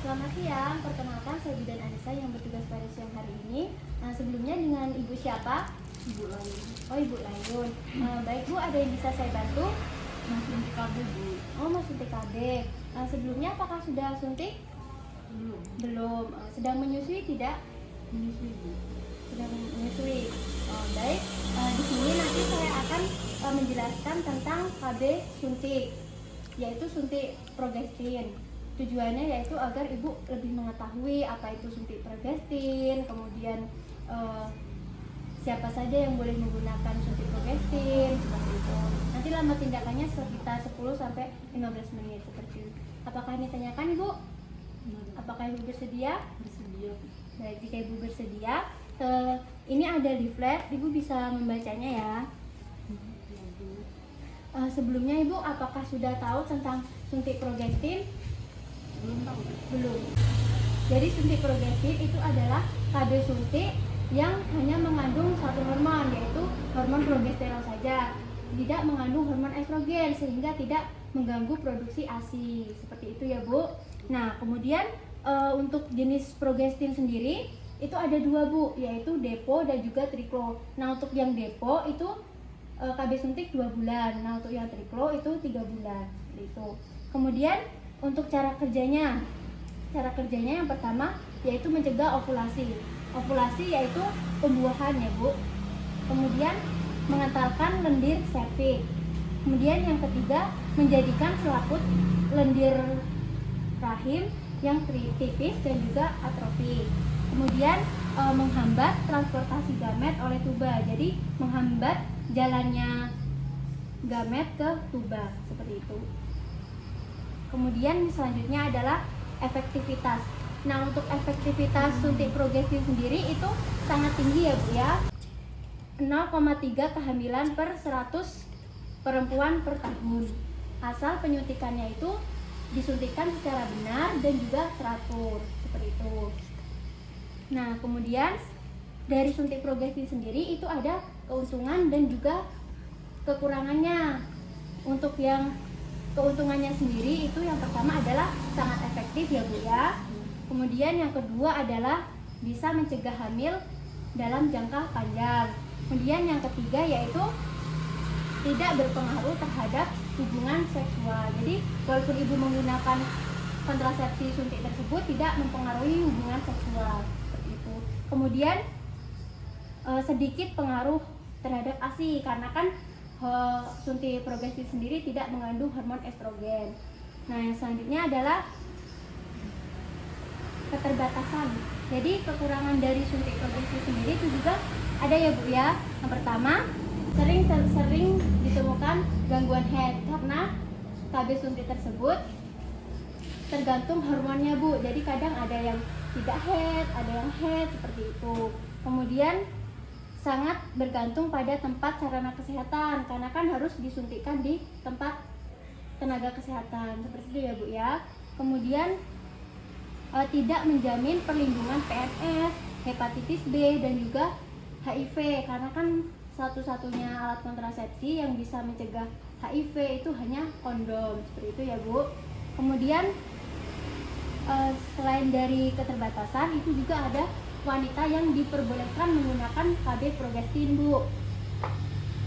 Selamat siang, perkenalkan saya Bidan Anissa yang bertugas pada siang hari ini. Sebelumnya dengan Ibu siapa? Ibu Layun. Oh, Ibu Layun. Baik Bu, ada yang bisa saya bantu? Mas suntik KB, Bu. Oh, Mas suntik KB. Sebelumnya apakah sudah suntik? Belum. Belum. Sedang menyusui tidak? Menyusui, Bu. Sedang menyusui. Baik. Di sini nanti saya akan menjelaskan tentang KB suntik, yaitu suntik progestin. Tujuannya yaitu agar ibu lebih mengetahui apa itu suntik progestin, kemudian siapa saja yang boleh menggunakan suntik progestin, seperti itu. Nanti lama tindakannya sekitar 10-15 menit seperti itu. Apakah ini tanyakan Ibu? Apakah Ibu bersedia? Bersedia. Baik, jika Ibu bersedia, ini ada leaflet, Ibu bisa membacanya ya. Ya, Bu. Sebelumnya Ibu apakah sudah tahu tentang suntik progestin? Belum tahu. Belum. Jadi suntik progestin itu adalah KB suntik yang hanya mengandung satu hormon, yaitu hormon progesteron saja, tidak mengandung hormon estrogen sehingga tidak mengganggu produksi ASI. Seperti itu ya Bu. Nah kemudian untuk jenis progestin sendiri itu ada dua Bu, yaitu depo dan juga triklo. Nah untuk yang depo itu KB suntik 2 bulan, nah untuk yang triklo itu 3 bulan. Seperti itu. Kemudian untuk cara kerjanya yang pertama yaitu mencegah ovulasi. Ovulasi yaitu pembuahan ya Bu. Kemudian mengentalkan lendir serviks. Kemudian yang ketiga menjadikan selaput lendir rahim yang tipis dan juga atrofi. Kemudian menghambat transportasi gamet oleh tuba. Jadi menghambat jalannya gamet ke tuba seperti itu. Kemudian selanjutnya adalah efektivitas. Nah untuk efektivitas suntik progestin sendiri itu sangat tinggi ya Bu ya. 0,3 kehamilan per 100 perempuan per tahun. Asal penyuntikannya itu disuntikkan secara benar dan juga teratur seperti itu. Nah kemudian dari suntik progestin sendiri itu ada keuntungan dan juga kekurangannya. Untuk yang keuntungannya sendiri itu yang pertama adalah sangat efektif ya Bu ya. Kemudian yang kedua adalah bisa mencegah hamil dalam jangka panjang. Kemudian yang ketiga yaitu tidak berpengaruh terhadap hubungan seksual. Jadi walaupun ibu menggunakan kontrasepsi suntik tersebut tidak mempengaruhi hubungan seksual seperti itu. Kemudian sedikit pengaruh terhadap ASI karena kan suntik progestin sendiri tidak mengandung hormon estrogen. Nah yang selanjutnya adalah keterbatasan. Jadi kekurangan dari suntik progestin sendiri itu juga ada ya Bu ya. Yang pertama sering ditemukan gangguan head karena KB suntik tersebut tergantung hormonnya Bu. Jadi kadang ada yang tidak head, ada yang head seperti itu. Kemudian sangat bergantung pada tempat sarana kesehatan karena kan harus disuntikkan di tempat tenaga kesehatan seperti itu ya Bu ya. Kemudian tidak menjamin perlindungan PMS, hepatitis B dan juga HIV karena kan satu-satunya alat kontrasepsi yang bisa mencegah HIV itu hanya kondom seperti itu ya Bu. Kemudian selain dari keterbatasan itu juga ada wanita yang diperbolehkan menggunakan KB progestin Bu.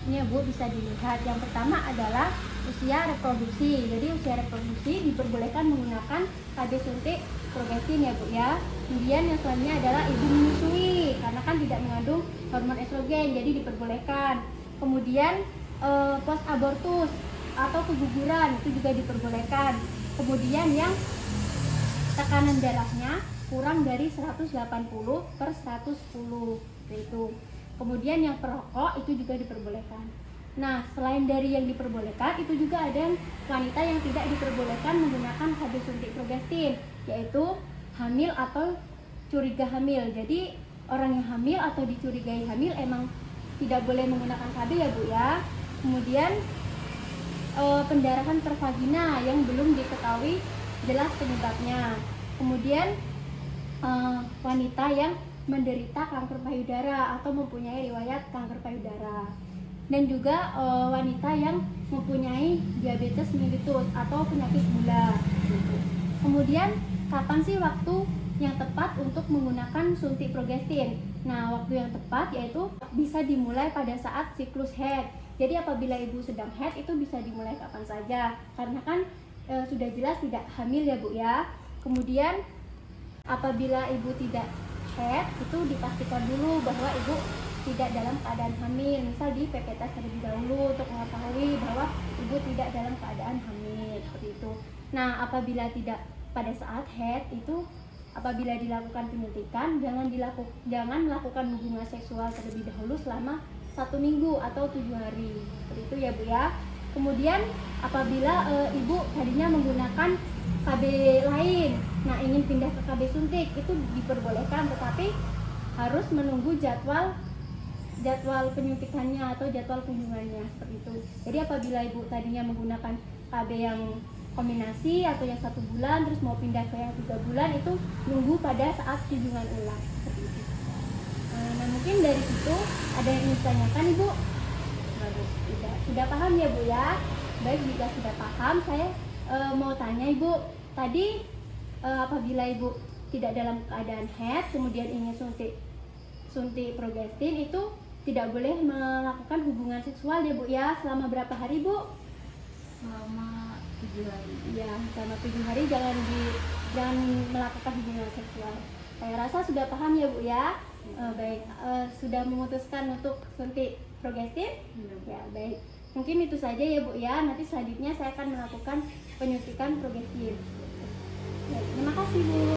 Ini ya Bu bisa dilihat. Yang pertama adalah usia reproduksi. Jadi usia reproduksi diperbolehkan menggunakan KB suntik progestin ya Bu ya. Kemudian yang selanjutnya adalah ibu menyusui karena kan tidak mengandung hormon estrogen jadi diperbolehkan. Kemudian post abortus atau keguguran itu juga diperbolehkan. Kemudian yang tekanan darahnya kurang dari 180/110 itu. Kemudian yang perokok itu juga diperbolehkan. Nah selain dari yang diperbolehkan itu juga ada wanita yang tidak diperbolehkan menggunakan KB suntik progestin, yaitu hamil atau curiga hamil. Jadi orang yang hamil atau dicurigai hamil emang tidak boleh menggunakan KB ya Bu ya. Kemudian pendarahan per vagina yang belum diketahui jelas penyebabnya. Kemudian wanita yang menderita kanker payudara atau mempunyai riwayat kanker payudara, dan juga wanita yang mempunyai diabetes mellitus atau penyakit gula. Kemudian kapan sih waktu yang tepat untuk menggunakan suntik progestin? Nah, waktu yang tepat yaitu bisa dimulai pada saat siklus haid. Jadi apabila ibu sedang haid itu bisa dimulai kapan saja, karena kan sudah jelas tidak hamil ya Bu ya. Kemudian apabila ibu tidak haid itu dipastikan dulu bahwa ibu tidak dalam keadaan hamil, misal di PP test terlebih dahulu untuk mengetahui bahwa ibu tidak dalam keadaan hamil, seperti itu. Nah, apabila tidak pada saat haid itu, apabila dilakukan penyuntikan, jangan melakukan hubungan seksual terlebih dahulu selama 1 minggu atau 7 hari, seperti itu ya Bu ya. Kemudian apabila ibu tadinya menggunakan KB lain, nah ingin pindah ke KB suntik, itu diperbolehkan, tetapi harus menunggu jadwal penyuntikannya atau jadwal kunjungannya, seperti itu. Jadi apabila ibu tadinya menggunakan KB yang kombinasi atau yang 1 bulan terus mau pindah ke yang 3 bulan, itu nunggu pada saat kunjungan ulang, seperti itu. Nah, mungkin dari situ ada yang ingin ditanyakan Ibu? Sudah paham ya Bu ya? Baik, jika sudah paham, saya mau tanya Ibu, tadi apabila Ibu tidak dalam keadaan haid kemudian ingin suntik progestin, itu tidak boleh melakukan hubungan seksual ya Bu ya, selama berapa hari Bu? Selama 7 hari. Ya, selama 7 hari jangan melakukan hubungan seksual. Saya rasa sudah paham ya Bu ya. Baik, sudah memutuskan untuk suntik progestin? Ya, baik. Mungkin itu saja ya Bu ya. Nanti selanjutnya saya akan melakukan penyuntikan progestin. Baik, terima kasih Bu.